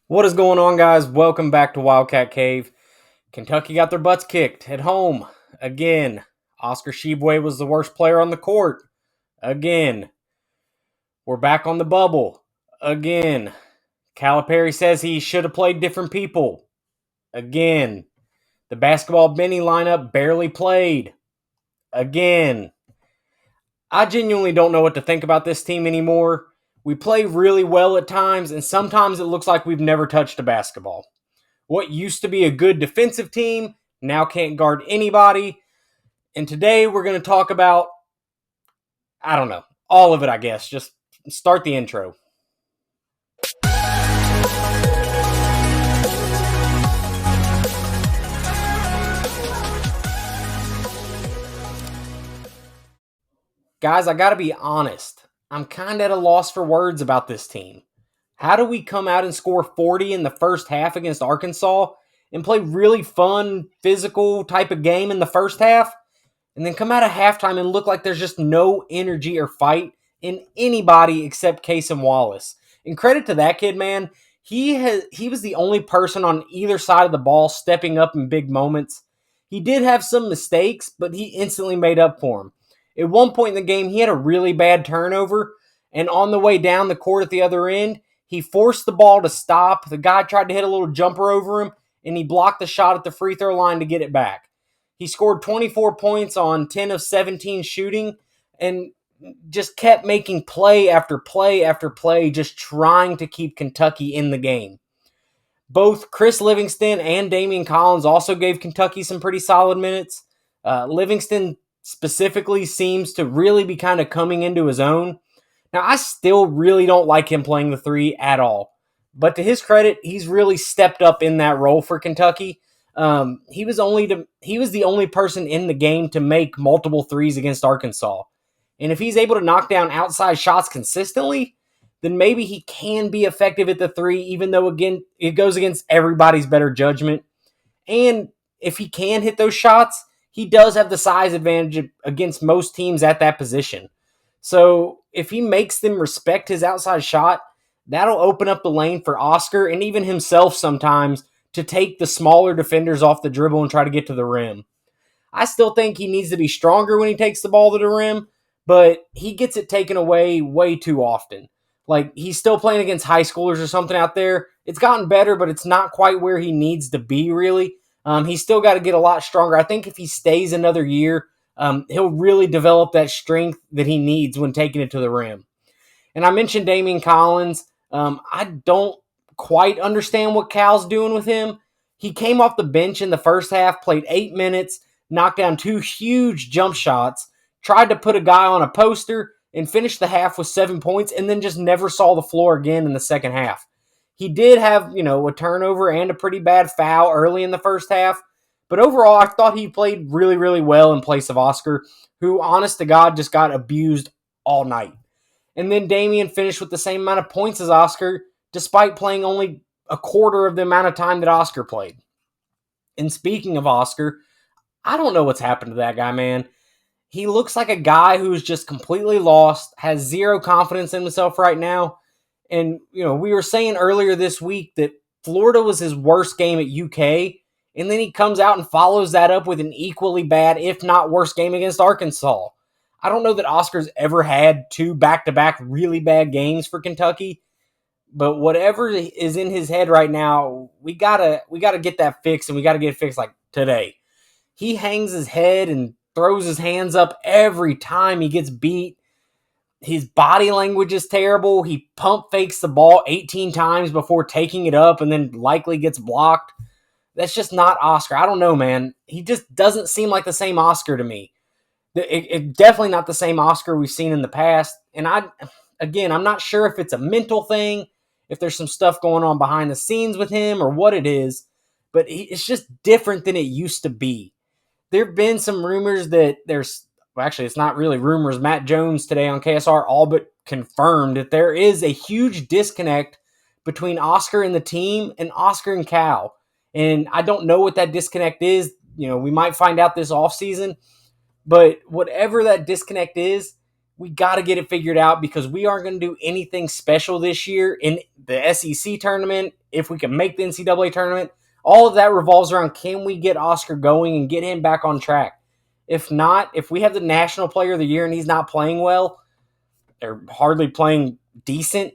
What is going on, guys? Welcome back to Wildcat Cave. Kentucky got their butts kicked at home again. Oscar Tshiebwe was the worst player on the court again. We're back on the bubble again. Calipari says he should have played different people again. The basketball Benny lineup barely played again. I genuinely don't know what to think about this team anymore. We play really well at times, and sometimes it looks like we've never touched a basketball. What used to be a good defensive team now can't guard anybody. And today we're going to talk about, I don't know, all of it, I guess. Just start the intro. Guys, I got to be honest. I'm kind of at a loss for words about this team. How do we come out and score 40 in the first half against Arkansas and play really fun, physical type of game in the first half, and then come out of halftime and look like there's just no energy or fight in anybody except Casey Wallace? And credit to that kid, man. He was the only person on either side of the ball stepping up in big moments. He did have some mistakes, but he instantly made up for them. At one point in the game, he had a really bad turnover, and on the way down the court at the other end, he forced the ball to stop. The guy tried to hit a little jumper over him, and he blocked the shot at the free throw line to get it back. He scored 24 points on 10 of 17 shooting and just kept making play after play after play, just trying to keep Kentucky in the game. Both Chris Livingston and Damian Collins also gave Kentucky some pretty solid minutes. Livingston specifically seems to really be kind of coming into his own. Now, I still really don't like him playing the three at all. But to his credit, he's really stepped up in that role for Kentucky. He was the only person in the game to make multiple threes against Arkansas. And if he's able to knock down outside shots consistently, then maybe he can be effective at the three, even though, again, it goes against everybody's better judgment. And if he can hit those shots, he does have the size advantage against most teams at that position. So if he makes them respect his outside shot, that'll open up the lane for Oscar and even himself sometimes to take the smaller defenders off the dribble and try to get to the rim. I still think he needs to be stronger when he takes the ball to the rim, but he gets it taken away way too often. Like, he's still playing against high schoolers or something out there. It's gotten better, but it's not quite where he needs to be, really. He's still got to get a lot stronger. I think if he stays another year, he'll really develop that strength that he needs when taking it to the rim. And I mentioned Damian Collins. I don't quite understand what Cal's doing with him. He came off the bench in the first half, played 8 minutes, knocked down 2 huge jump shots, tried to put a guy on a poster, and finished the half with 7 points, and then just never saw the floor again in the second half. He did have, a turnover and a pretty bad foul early in the first half, but overall, I thought he played really, really well in place of Oscar, who, honest to God, just got abused all night. And then Damian finished with the same amount of points as Oscar, despite playing only a quarter of the amount of time that Oscar played. And speaking of Oscar, I don't know what's happened to that guy, man. He looks like a guy who's just completely lost, has zero confidence in himself right now. And, we were saying earlier this week that Florida was his worst game at UK, and then he comes out and follows that up with an equally bad, if not worse, game against Arkansas. I don't know that Oscar's ever had 2 back-to-back really bad games for Kentucky, but whatever is in his head right now, we gotta get that fixed, and we gotta get it fixed like today. He hangs his head and throws his hands up every time he gets beat. His body language is terrible. He pump fakes the ball 18 times before taking it up and then likely gets blocked. That's just not Oscar. I don't know, man. He just doesn't seem like the same Oscar to me. It's definitely not the same Oscar we've seen in the past. And I'm not sure if it's a mental thing, if there's some stuff going on behind the scenes with him or what it is, but it's just different than it used to be. There have been some rumors that it's not really rumors. Matt Jones today on KSR all but confirmed that there is a huge disconnect between Oscar and the team and Oscar and Cal. And I don't know what that disconnect is. We might find out this offseason. But whatever that disconnect is, We got to get it figured out because we aren't going to do anything special this year in the SEC tournament. If we can make the NCAA tournament, all of that revolves around, can we get Oscar going and get him back on track? If not, if we have the National Player of the Year and he's not playing well, or hardly playing decent,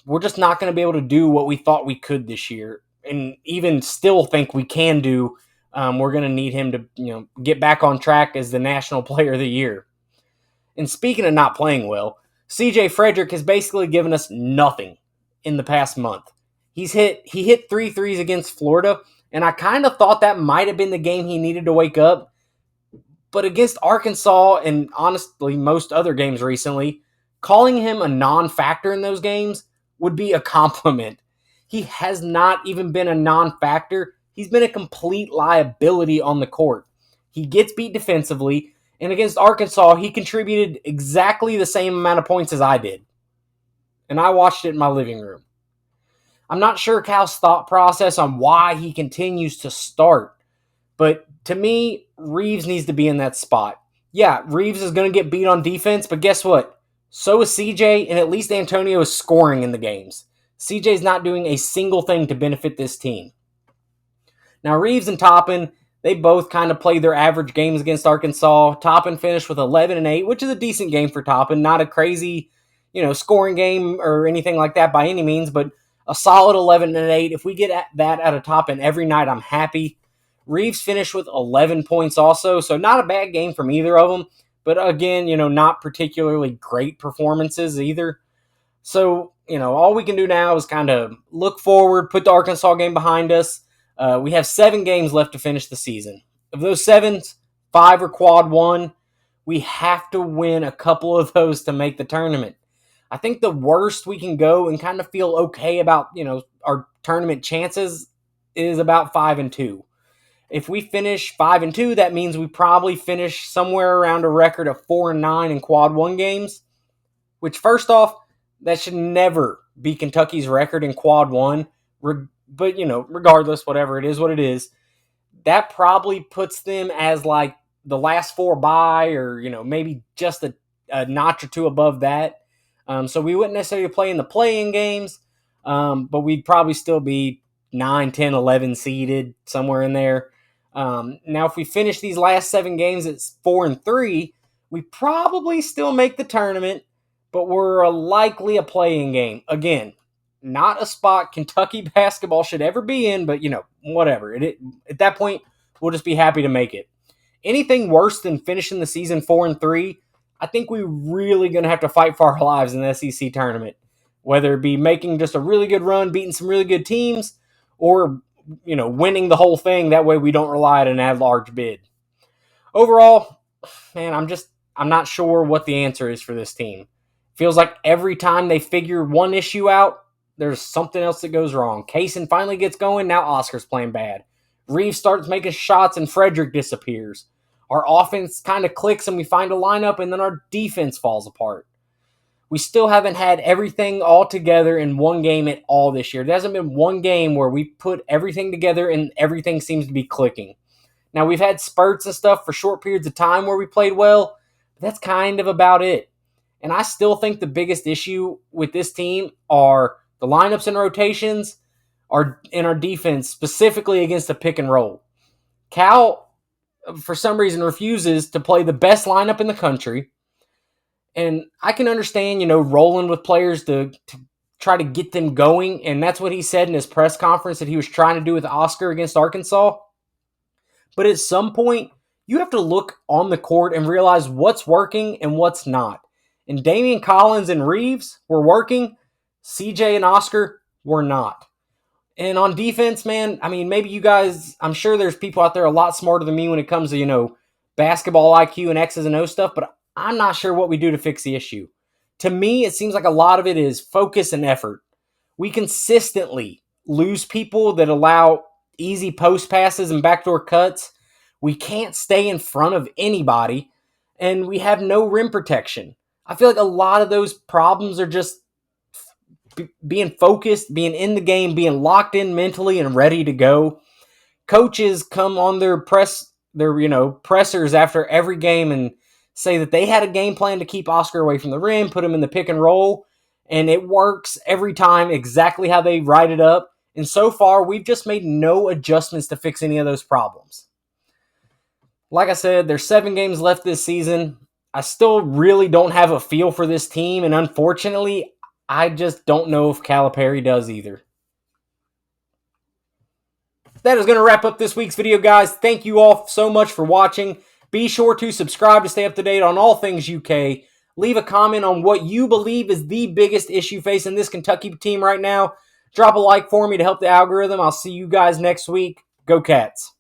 we're just not going to be able to do what we thought we could this year, and even still think we can do. We're going to need him to get back on track as the National Player of the Year. And speaking of not playing well, CJ Frederick has basically given us nothing in the past month. He hit 3 threes against Florida, and I kind of thought that might have been the game he needed to wake up. But against Arkansas and honestly most other games recently, calling him a non-factor in those games would be a compliment. He has not even been a non-factor. He's been a complete liability on the court. He gets beat defensively, and against Arkansas, he contributed exactly the same amount of points as I did. And I watched it in my living room. I'm not sure Cal's thought process on why he continues to start, but to me, Reeves needs to be in that spot. Yeah, Reeves is going to get beat on defense, but guess what? So is CJ, and at least Antonio is scoring in the games. CJ's not doing a single thing to benefit this team. Now, Reeves and Toppin, they both kind of played their average games against Arkansas. Toppin finished with 11 and 8, which is a decent game for Toppin. Not a crazy, scoring game or anything like that by any means, but a solid 11 and 8. If we get that out of Toppin every night, I'm happy. Reeves finished with 11 points also, so not a bad game from either of them. But again, not particularly great performances either. So, all we can do now is kind of look forward, put the Arkansas game behind us. We have 7 games left to finish the season. Of those 7, 5 are quad 1. We have to win a couple of those to make the tournament. I think the worst we can go and kind of feel okay about, our tournament chances is about 5-2. If we finish 5-2, that means we probably finish somewhere around a record of 4-9 in quad 1 games, which first off, that should never be Kentucky's record in quad 1. But, regardless, whatever it is, what it is, that probably puts them as like the last 4 bye or, maybe just a notch or 2 above that. So we wouldn't necessarily play in the play-in games, but we'd probably still be 9, 10, 11 seeded, somewhere in there. Now, if we finish these last 7 games at 4-3, we probably still make the tournament, but we're likely a play-in game. Again, not a spot Kentucky basketball should ever be in, but, whatever. At that point, we'll just be happy to make it. Anything worse than finishing the season 4-3, I think we're really going to have to fight for our lives in the SEC tournament, whether it be making just a really good run, beating some really good teams, or, winning the whole thing. That way we don't rely on an at-large bid. Overall, man, I'm not sure what the answer is for this team. Feels like every time they figure one issue out, there's something else that goes wrong. Kaysen finally gets going, now Oscar's playing bad. Reeves starts making shots and Frederick disappears. Our offense kind of clicks and we find a lineup, and then our defense falls apart. We still haven't had everything all together in one game at all this year. There hasn't been one game where we put everything together and everything seems to be clicking. Now, we've had spurts and stuff for short periods of time where we played well, but that's kind of about it. And I still think the biggest issue with this team are the lineups and rotations in our defense, specifically against the pick and roll. Cal, for some reason, refuses to play the best lineup in the country. And I can understand, rolling with players to try to get them going. And that's what he said in his press conference that he was trying to do with Oscar against Arkansas. But at some point, you have to look on the court and realize what's working and what's not. And Damian Collins and Reeves were working. CJ and Oscar were not. And on defense, man, maybe you guys, I'm sure there's people out there a lot smarter than me when it comes to, basketball IQ and X's and O stuff, but I'm not sure what we do to fix the issue. To me, it seems like a lot of it is focus and effort. We consistently lose people that allow easy post passes and backdoor cuts. We can't stay in front of anybody, and we have no rim protection. I feel like a lot of those problems are just being focused, being in the game, being locked in mentally and ready to go. Coaches come on their pressers after every game and say that they had a game plan to keep Oscar away from the rim, put him in the pick and roll, and it works every time exactly how they write it up. And so far, we've just made no adjustments to fix any of those problems. Like I said, there's 7 games left this season. I still really don't have a feel for this team, and unfortunately, I just don't know if Calipari does either. That is going to wrap up this week's video, guys. Thank you all so much for watching. Be sure to subscribe to stay up to date on all things UK. Leave a comment on what you believe is the biggest issue facing this Kentucky team right now. Drop a like for me to help the algorithm. I'll see you guys next week. Go Cats.